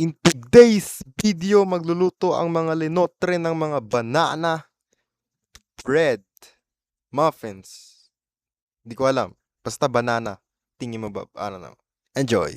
In today's video, magluluto ang mga linotre ng mga banana bread muffins. Hindi ko alam. Basta banana. Tingin mo ba? I don't know. Enjoy!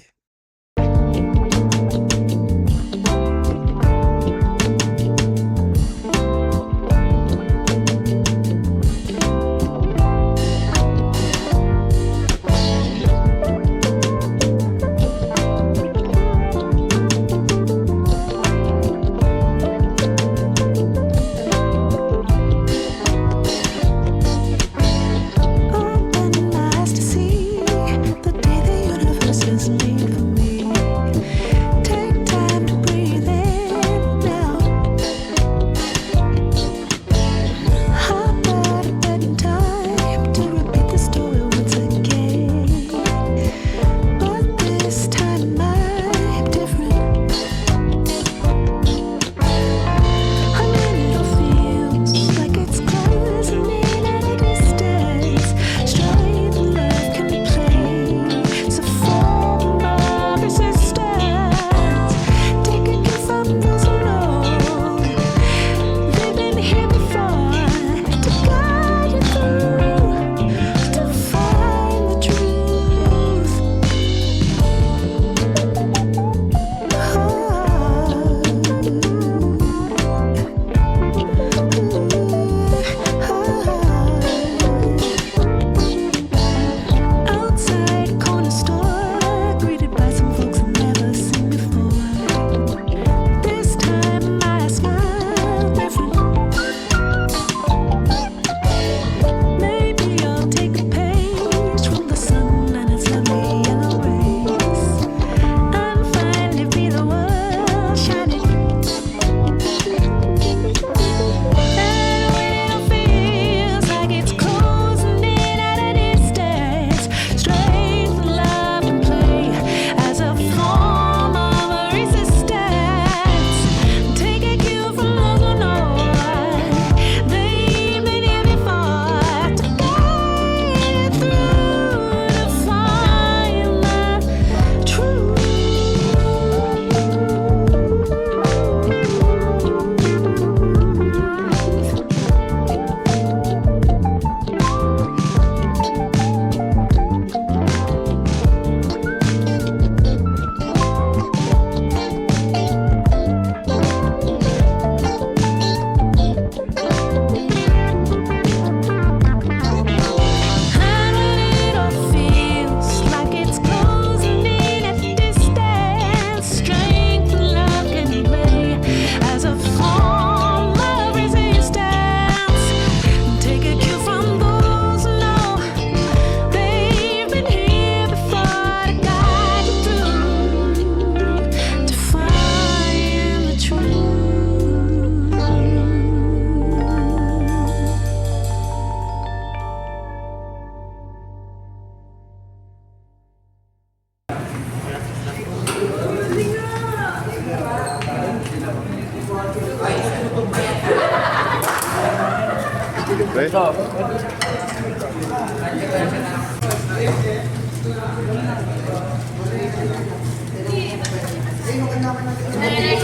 Okay.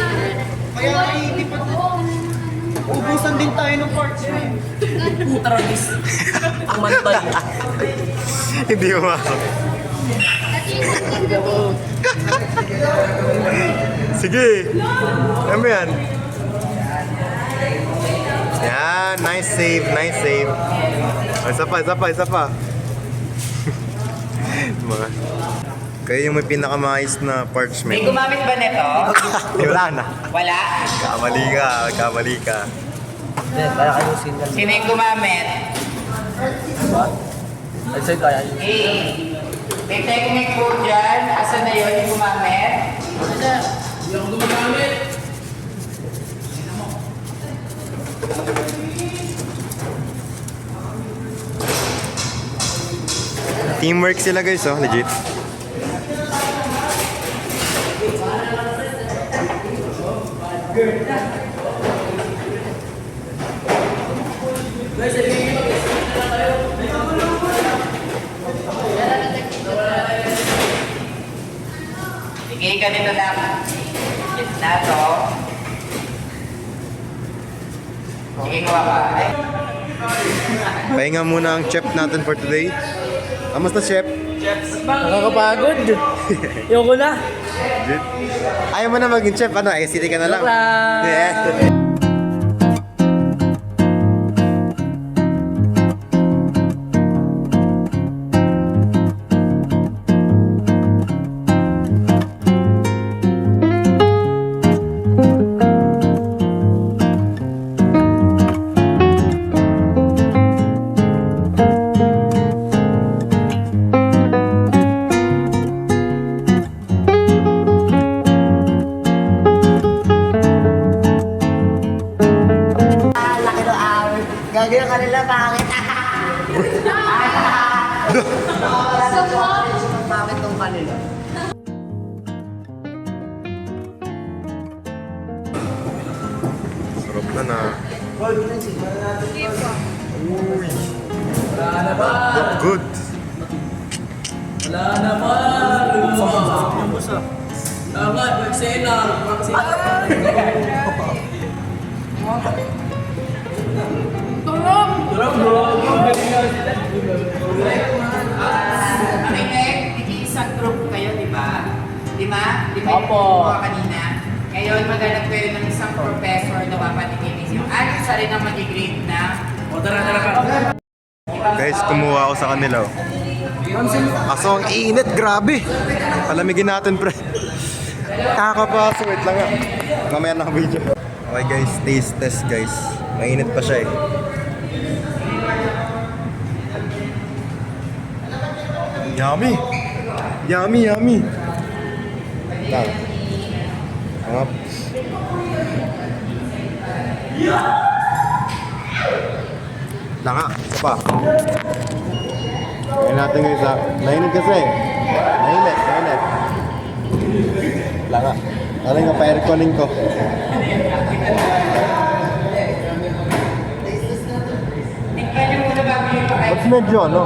Kaya hindi pa ubusan din tayo ng parts yun. Putragis. Ang mantay. Hindi umasok. Sige. Ano ba yan? Yan. Nice save. Nice save. Isa pa. Mga. Kayo yung may pinakamayos na parchment. May gumamit ba nito? Wala na. Wala? Kamali ka. Sino yung gumamit? Ay, sa'yo kaya yun. May technique po dyan. Asan na yun yung gumamit? Hindi ako gumagamit. Teamwork sila guys, oh. Legit. Sige, ganito lang. Gitna to. Sige, kuha ka. Ay, Pahinga muna ang chef natin for today. Kamusta, chef? Nakakapagod. Ayoko na. Ayaw mo na maging chef, ano? SCT ka na lang. Joke lang. Yeah. Laki ng hour. Gagawin ka nila pangit. Bakit tong kanila? Sarap na na. Look good. Wala naman. Tama, magsena. Aminek, nag-iisang group kayo, di ba? Di ba? Di ba yung Opo. kumuha kanina? Ngayon, maghanap kayo ng isang professor na papatikin ninyo. At isa rin ang mag-grade na. O, tara ka. Guys, kumuha ako sa kanila. Oh. Kaso ang init, grabe. Palamigin natin, pre. Kakapaso, wait lang nga. Mamaya na ang video. Okay guys, taste test guys. Mainit pa siya eh. Yummy! Yummy, yummy! Lang. Angap. Langa, isa pa. Kaya natin guys ha. Mainit kasi. Mainit, mainit. Langa. Ano nga pa airconing ko? Tingnan nyo muna bago yung pakain. Ba't medyo ano?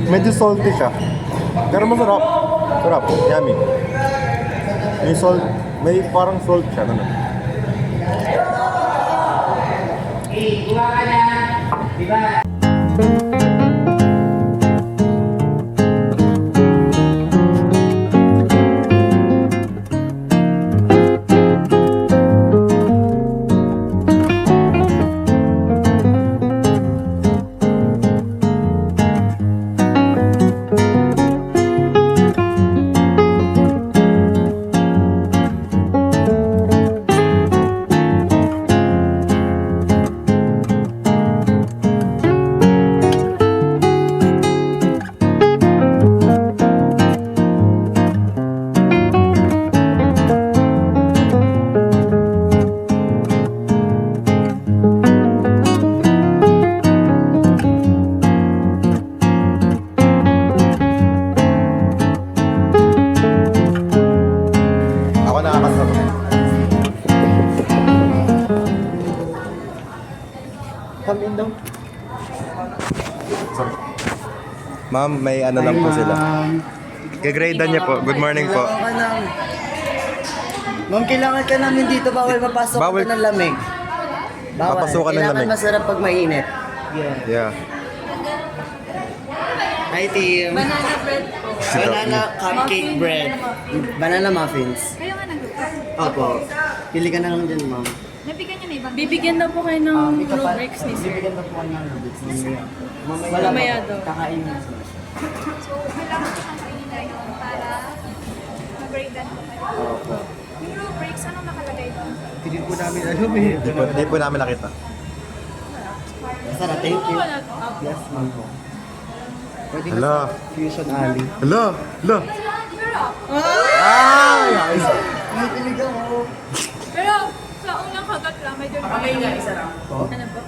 Medyo salty siya. Pero masarap. Sarap. Yummy. May salt. May parang salt siya. Ano? Okay, kuha ka na. Di ba? Ako nakakasarap. Come in daw. Ma'am, may ano lang po sila. Gagradean niya po. Good morning po. Kailangan ka namin. Ma'am, kailangan ka namin dito. Bawal mapasok Bawal. ka ng lamig. Bawal. Papasukan ng lamig. Kailangan masarap pag mainit. Yeah. Hi, team. Banana bread po. Banana cupcake bread. Banana muffins. Kayo nga nagluto. Opo. Pili ka na lang dyan, ma'am. Nabigyan niyo na ibang... Bibigyan na po kayo ng rubrics ni sir. Bibigyan na po kayo ng rubrics ni sir. Mamaya daw. Kakain na. So, kailangan ko siyang kainin ngayon para mag-grade po kayo. Opo. Yung rubrics, anong nakalagay doon? Hindi po namin alam eh. Hindi po namin nakita. Sarap, thank you. Wala po. Opo. Yes, ma'am po. Pwede Hala. na sa Fusion Alley. Hala. Hala. Nakikilig ako. Pero, sa unang kagat lang, medyo dry lang. Ano po?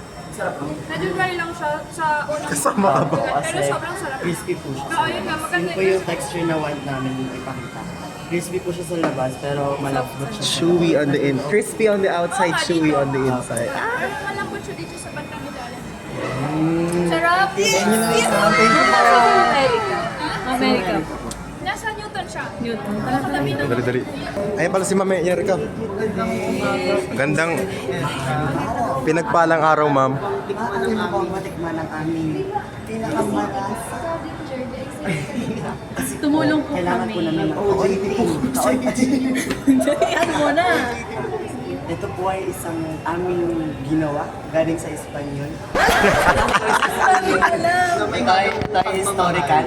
Medyo dry lang siya sa unang Kasama ka ba? Pero sobrang sarap. Crispy po siya. Oo, yun nga, maganda Yun po yung texture na want namin ipakita. Crispy po siya sa labas, pero malambot siya. Chewy on the in. Crispy on the outside, chewy on the inside. Pero malambot siya dito sa bandang ilalim. Sarap! Thank you, ma'am. Thank you, Nasa ma'am. America. America po. Nasa Newton siya. Newton. Katabi ng Dali, dali. Ayun pala si Ma'am Erica. Gandang pinagpalang araw, ma'am. Maaari mo bang matikman ang aming pinakamalasa? tumulong po Kailangan kami. po namin ng kaunting. Ano mo na? Ito po ay isang aming ginawa galing sa Espanyol. Ito ay historical.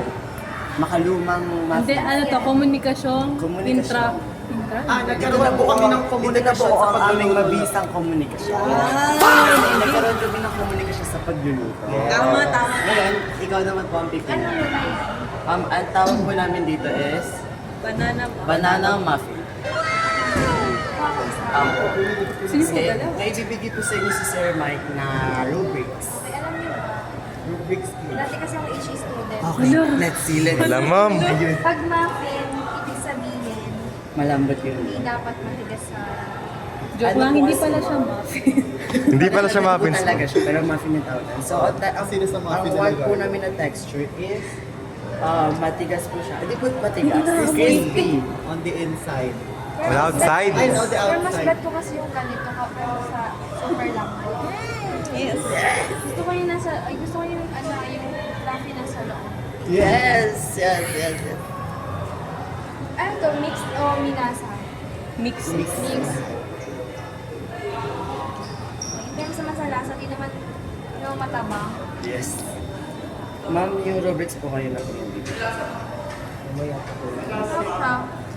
Makalumang Hindi, ano to, komunikasyon, Komunikasyon. intra. Nagkaroon na po kami ng komunikasyon Ito na po sa ang aming pagluluto. mabisang komunikasyon. Nagkaroon kami ng komunikasyon sa pagluluto. Tama. Ngayon, ikaw naman po ang pipili. Ang tawag po namin dito is banana muffin. Sige po, dala. May bibigay po sa inyo si Sir Mike na rubrics. Rubrics quiz. Dati kasi ako HE student. Okay, let's see. Wala, ma'am. Pag muffin, ibig sabihin, Malambot yun. hindi dapat matigas sa... Joke Ano lang, po hindi kasi- pala siya muffin. Hindi pala siya Malambot muffins. po talaga siya, pero muffin yung tawag. So, ang word po namin na texture is matigas po siya. Hindi po matigas. Crispy. On the inside. Wala outside. I know the Pero mas outside. bet ko kasi yung ganito kapag sa super lambot. Yes. Gusto ko yung nasa, ay gusto ko yung ano, yung fluffy nasa loob. Yes. Ano to, mixed o minasa? Mix. Mixed. In terms naman sa lasa, di naman yung matabang. Yes. Ma'am, yung rubrics po kayo lang yung Sarap siya.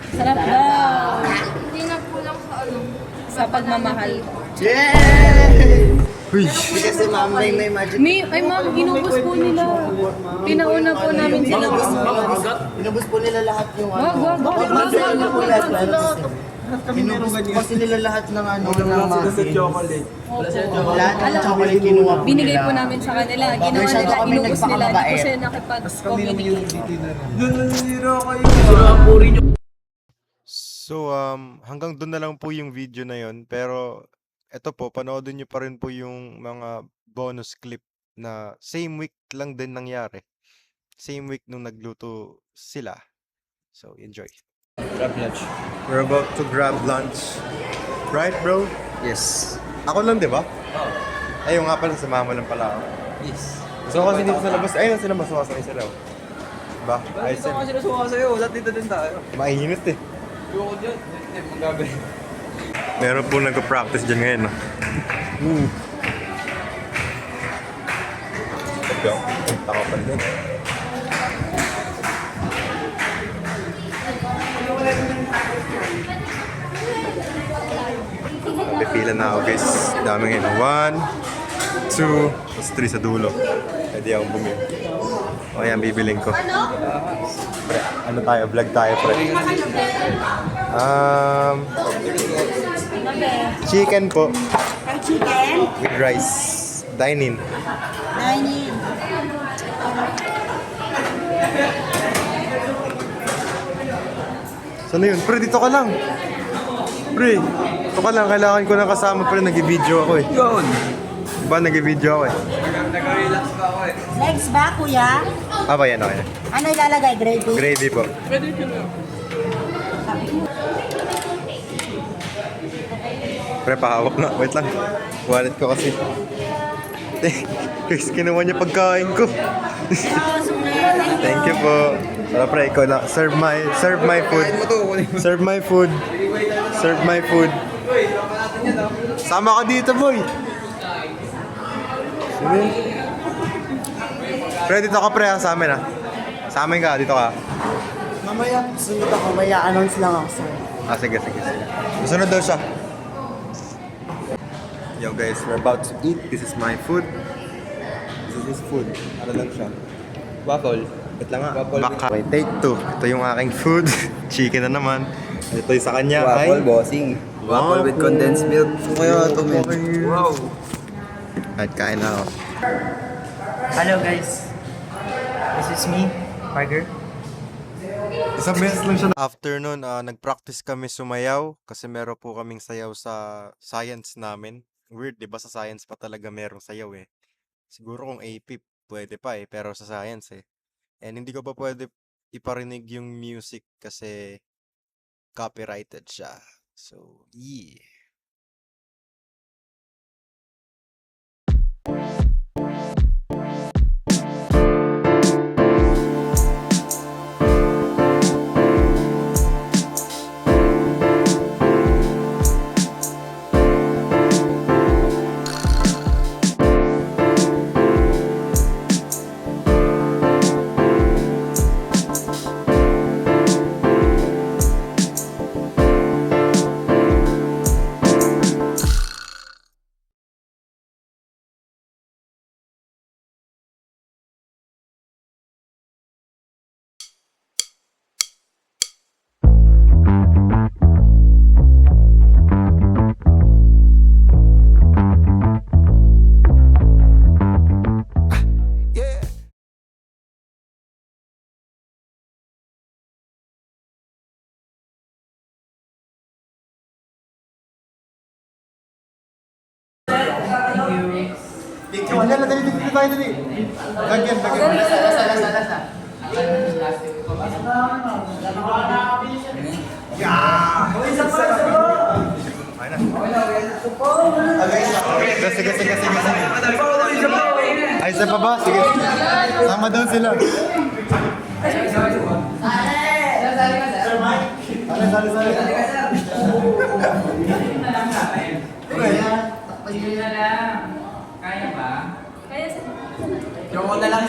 Sarap daw. Hindi nagkulang sa ano. Sa pagmamahal. Yay! Uy. Kasi ma'am, may magic. Ay ma'am, inubos po nila. Pinauna po namin sila. Inubos po nila lahat yung ano. Wag. Wag po lahat. Inubos po kasi nila lahat ng ano ng muffin. Lahat ng chocolate kinuha po Binigay nila. po namin sa kanila. Ginawa Masyado nila, kami inubos nila. Hindi po nagpakamabait. sila nakipag-communicate. So, hanggang doon na lang po yung video na yon. Pero, eto po, panoodin nyo pa rin po yung mga bonus clip na same week lang din nangyari. Same week nung nagluto sila. So, enjoy. Grab lunch. We're about to grab lunch. Right, bro? Yes. Ako lang, di ba? Oo. Ayun nga pala, sa mama lang pala ako. Yes. So, kasi dito sa labas, ayun sila, masawasay sila. Oh. Diba? Ayos Dito sila. ka sila suwa sa'yo. Lahat dito din tayo. Mainit eh. Yung ko dyan. Hindi, magabi. Meron po nagka-practice dyan ngayon, no? Ito, ako pa din. Pipila na ako, guys. Dami ngayon. 1, 2, tapos 3 sa dulo. Pwede akong bumili. O, ayan, bibiling ko. Pre, ano tayo? Vlog tayo, pre. Chicken po. Chicken, With rice. Dine-in. dining. Saan na yun? Pre, dito ka lang. Pre, dito ka lang. Kailangan ko ng kasama pre. Nag-video ako eh. Yun. Diba nag-video ako eh. Nag-relax pa ako eh. Legs ba, kuya? Ah, ba yan? Okay. Ano ilalagay? Gravy? Gravy po. Pre, pahawak na. Wait lang. Wallet ko kasi. Guys, kinuha niya pagkain ko. Thank you po. Wala pre, ikaw lang. Serve my food. Serve my food. Serve my food. Sama ka dito, boy. Sige. Pre, dito ka pre ha, sa amin ha. Sa amin ka, dito ka. Mamaya, sunod ako. Maya, announce lang ako, sir. Ah, sige. Sunod daw siya. Yo guys, we're about to eat. This is my food. This is his food. Ano lang siya? Waffle. Wait lang nga. Waffle Baka. Okay, take 2. Ito yung aking food. Chicken na naman. Ito yung sa kanya. Waffle, bossing. Waffle with condensed milk. Kaya ito, man. Wow. At kain na ako. Hello, guys. This is me, Parker. Isang beses lang siya. After nun, nag-practice kami sumayaw kasi meron po kaming sayaw sa science namin. Weird, di ba? Sa science pa talaga merong sayaw eh. Siguro kung AP, pwede pa eh. Pero sa science eh. And hindi ko pa pwede iparinig yung music kasi copyrighted siya. So, yeah. Sige. Ay, isa pa ba? Sige. Sama daw sila. Sali. Pagdili na lang. Kaya ba? Kaya sa... Yung na lang.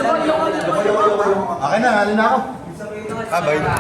Okay na, halin na ako. Bye.